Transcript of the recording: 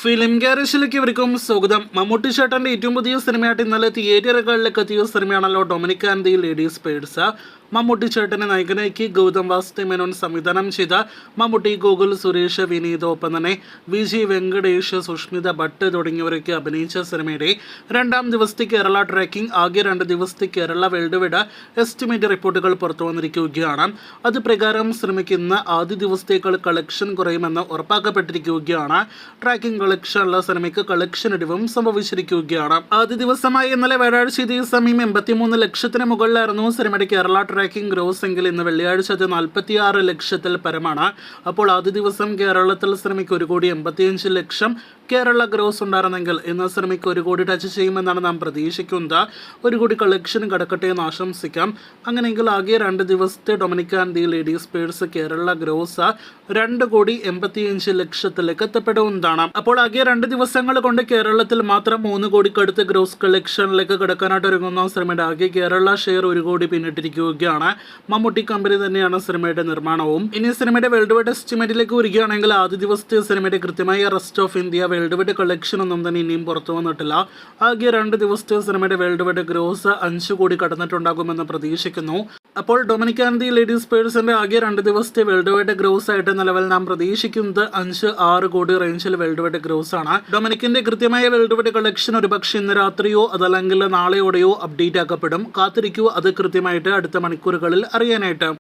Film ഗാരേജിലേക്ക് ഇവർക്കും സ്വാഗതം. മമ്മൂട്ടി ചേട്ടന്റെ ഏറ്റവും പുതിയ സിനിമയായിട്ട് ഇന്നലെ തിയേറ്ററുകളിലേക്ക് എത്തിയ സിനിമയാണല്ലോ Dominic and the ladies purse. Mammootty ചേട്ടനെ നായകനാക്കി ഗൗതം വാസുദേവൻ സംവിധാനം ചെയ്ത മമ്മൂട്ടി, ഗോകുൽ, സുരേഷ്, വിനീത്, ഒപ്പം തന്നെ വിജി വെങ്കടേഷ്, സുഷ്മിത ഭട്ട് തുടങ്ങിയവരൊക്കെ അഭിനയിച്ച സിനിമയുടെ രണ്ടാം ദിവസത്തെ കേരള ട്രാക്കിംഗ്, ആകെ 2 ദിവസത്തെ കേരള വേൾഡ് വൈഡ് എസ്റ്റിമേറ്റ് റിപ്പോർട്ടുകൾ പുറത്തു വന്നിരിക്കുകയാണ്. അത് പ്രകാരം സിനിമയ്ക്ക് ഇന്ന് ആദ്യ ദിവസത്തേക്കാൾ കളക്ഷൻ കുറയുമെന്ന് ഉറപ്പാക്കപ്പെട്ടിരിക്കുകയാണ്. ട്രാക്കിംഗ് കളക്ഷനുള്ള സിനിമയ്ക്ക് കളക്ഷൻ ഇടിവും സംഭവിച്ചിരിക്കുകയാണ്. ആദ്യ ദിവസമായി ഇന്നലെ വ്യാഴാഴ്ച ഇതേ സമയം 83 ലക്ഷത്തിന് മുകളിലായിരുന്നു സിനിമയുടെ കേരള ട്രാക്കിംഗ് ഗ്രോസ് എങ്കിൽ ഇന്ന് വെള്ളിയാഴ്ച അത് 46 ലക്ഷത്തിൽ പരമാണ്. അപ്പോൾ ആദ്യ ദിവസം കേരളത്തിൽ സിനിമയ്ക്ക് 1,85,00,000 കേരള ഗ്രോസ് ഉണ്ടായിരുന്നെങ്കിൽ ഇന്ന് സിനിമയ്ക്ക് 1 കോടി ടച്ച് ചെയ്യുമെന്നാണ് നാം പ്രതീക്ഷിക്കുന്നത്. 1 കോടി കളക്ഷൻ കടക്കട്ടെ എന്ന് ആശംസിക്കാം. അങ്ങനെയെങ്കിൽ ആകെ 2 ദിവസത്തെ Dominic and the ladies purse Kerala gross 2,85,00,000 എത്തപ്പെടുന്നതാണ്. അപ്പോൾ ആകെ 2 ദിവസങ്ങൾ കൊണ്ട് കേരളത്തിൽ മാത്രം 3 കോടിക്കടുത്ത് ഗ്രോസ് കളക്ഷനിലേക്ക് കടക്കാനായിട്ട് ഒരുങ്ങുന്ന സിനിമയുടെ ആകെ കേരള ഷെയർ 1 കോടി പിന്നിട്ടിരിക്കുകയാണ്. മമ്മൂട്ടി കമ്പനി തന്നെയാണ് സിനിമയുടെ നിർമ്മാണവും. ഇനി സിനിമയുടെ വേൾഡ് വൈഡ് എസ്റ്റിമേറ്റിലേക്ക് വരികയാണെങ്കിൽ ആദ്യ ദിവസത്തെ സിനിമയുടെ കൃത്യമായ rest of India world wide collection ഒന്നും തന്നെ ഇനിയും പുറത്തു വന്നിട്ടില്ല. ആകെ 2 ദിവസത്തെ സിനിമയുടെ വേൾഡ് വൈഡ് ഗ്രോസ് 5 കോടി കടന്നിട്ടുണ്ടാകുമെന്ന് പ്രതീക്ഷിക്കുന്നു. അപ്പോൾ ഡൊമിനിക് ആൻഡ് ദി ലേഡീസ് പേഴ്സിന്റെ ആകെ 2 ദിവസത്തെ വേൾഡ് വൈഡ് ഗ്രോസ് ആയിട്ട് നിലവിൽ നാം പ്രതീക്ഷിക്കുന്നത് 5-6 കോടി റേഞ്ചിൽ വേൾഡ് വൈഡ് ഗ്രോസ് ആണ്. ഡൊമിനിക്കിന്റെ കൃത്യമായ വേൾഡ് വൈഡ് കളക്ഷൻ ഒരുപക്ഷെ ഇന്ന് രാത്രിയോ അതല്ലെങ്കിൽ നാളെയോടെയോ അപ്ഡേറ്റ് ആക്കപ്പെടും. കാത്തിരിക്കൂ, അത് കൃത്യമായിട്ട് അടുത്ത മണിക്കൂറുകളിൽ അറിയാനായിട്ട്.